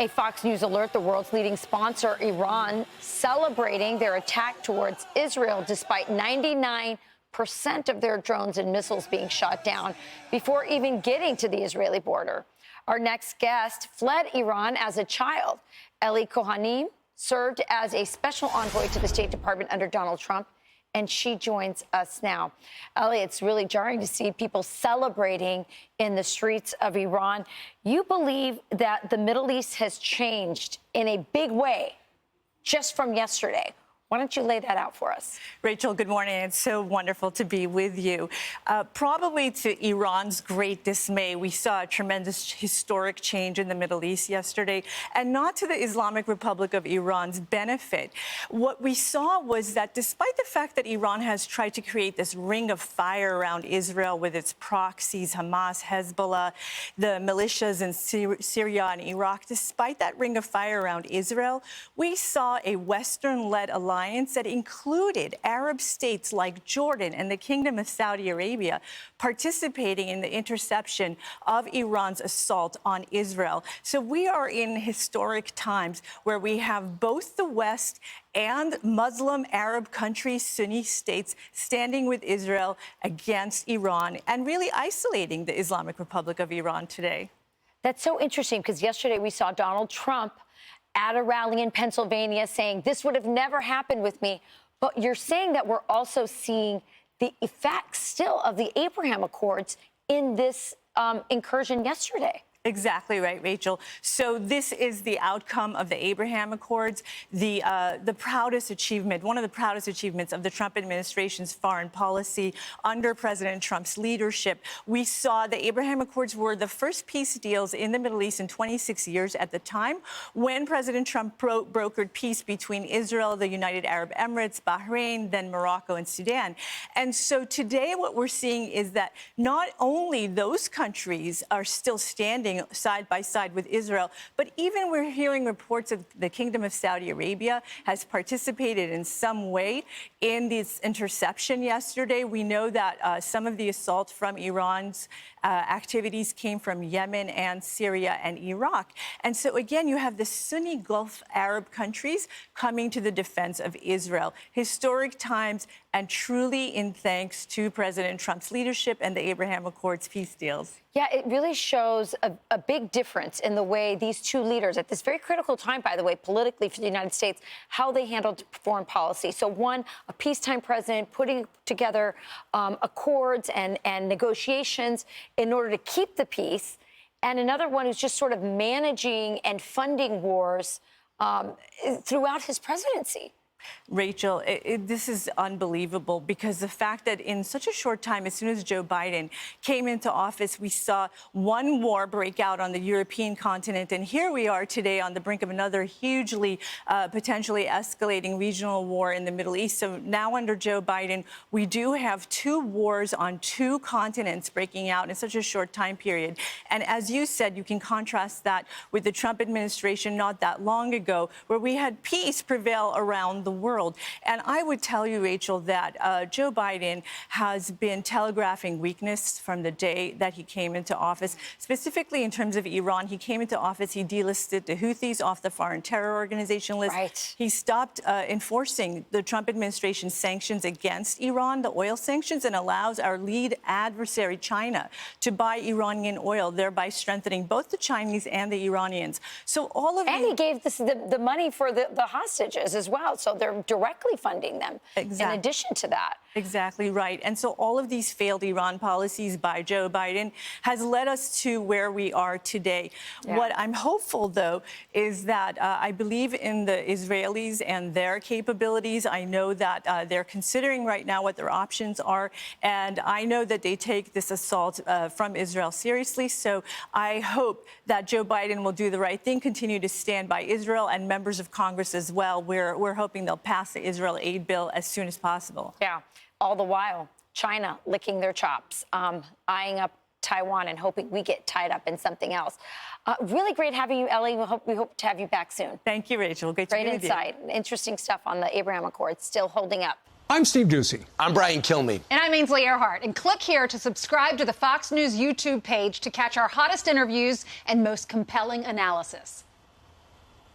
A Fox News alert, the world's leading sponsor, Iran, celebrating their attack towards Israel despite 99% of their drones and missiles being shot down before even getting to the Israeli border. Our next guest fled Iran as a child. Ellie Cohanim served as a special envoy to the State Department under Donald Trump, and she joins us now. Ellie, it's really jarring to see people celebrating in the streets of Iran. You believe that the Middle East has changed in a big way just from yesterday. Why don't you lay that out for us? Rachel, good morning. It's so wonderful to be with you. Probably to Iran's great dismay, we saw a tremendous historic change in the Middle East yesterday, and not to the Islamic Republic of Iran's benefit. What we saw was that despite the fact that Iran has tried to create this ring of fire around Israel with its proxies, Hamas, Hezbollah, the militias in Syria and Iraq, despite that ring of fire around Israel, we saw a Western-led alliance that included Arab states like Jordan and the Kingdom of Saudi Arabia participating in the interception of Iran's assault on Israel. So we are in historic times where we have both the West and Muslim Arab countries, Sunni states, standing with Israel against Iran and really isolating the Islamic Republic of Iran today. That's so interesting because yesterday we saw Donald Trump at a rally in Pennsylvania saying this would have never happened with me. But you're saying that we're also seeing the effects still of the Abraham Accords in this incursion yesterday. Exactly right, Rachel. So this is the outcome of the Abraham Accords, the proudest achievement, one of the proudest achievements of the Trump administration's foreign policy under President Trump's leadership. We saw the Abraham Accords were the first peace deals in the Middle East in 26 years at the time when President Trump brokered peace between Israel, the United Arab Emirates, Bahrain, then Morocco and Sudan. And so today what we're seeing is that not only those countries are still standing side by side with Israel, but even we're hearing reports of the Kingdom of Saudi Arabia has participated in some way in this interception yesterday. We know that some of the assault from Iran's activities came from Yemen and Syria and Iraq. And so, again, you have the Sunni Gulf Arab countries coming to the defense of Israel. Historic times, and truly in thanks to President Trump's leadership and the Abraham Accords peace deals. Yeah, it really shows a big difference in the way these two leaders, at this very critical time, by the way, politically for the United States, how they handled foreign policy. So one, a peacetime president putting together accords and negotiations in order to keep the peace, and another one who's just sort of managing and funding wars throughout his presidency. Rachel, this is unbelievable because the fact that in such a short time, as soon as Joe Biden came into office, we saw one war break out on the European continent. And here we are today on the brink of another hugely, potentially escalating regional war in the Middle East. So now under Joe Biden, we do have two wars on two continents breaking out in such a short time period. And as you said, you can contrast that with the Trump administration not that long ago, where we had peace prevail around the world. And I would tell you, Rachel, that Joe Biden has been telegraphing weakness from the day that he came into office. Specifically in terms of Iran, he came into office, he delisted the Houthis off the foreign terror organization list. Right. He stopped enforcing the Trump administration's sanctions against Iran, the oil sanctions, and allows our lead adversary, China, to buy Iranian oil, thereby strengthening both the Chinese and the Iranians. So all of And he gave the money for the hostages as well. So they're directly funding them in addition to that. Exactly right. And so all of these failed Iran policies by Joe Biden has led us to where we are today. Yeah. What I'm hopeful, though, is that I believe in the Israelis and their capabilities. I know that they're considering right now what their options are. And I know that they take this assault from Israel seriously. So I hope that Joe Biden will do the right thing, continue to stand by Israel and members of Congress as well. We're hoping they'll pass the Israel aid bill as soon as possible. Yeah. All the while, China licking their chops, eyeing up Taiwan and hoping we get tied up in something else. Really great having you, Ellie. We hope to have you back soon. Thank you, Rachel. Great to be with you. Great insight. Interesting stuff on the Abraham Accords still holding up. I'm Steve Ducey. I'm Brian Kilmeade. And I'm Ainsley Earhart. And click here to subscribe to the Fox News YouTube page to catch our hottest interviews and most compelling analysis.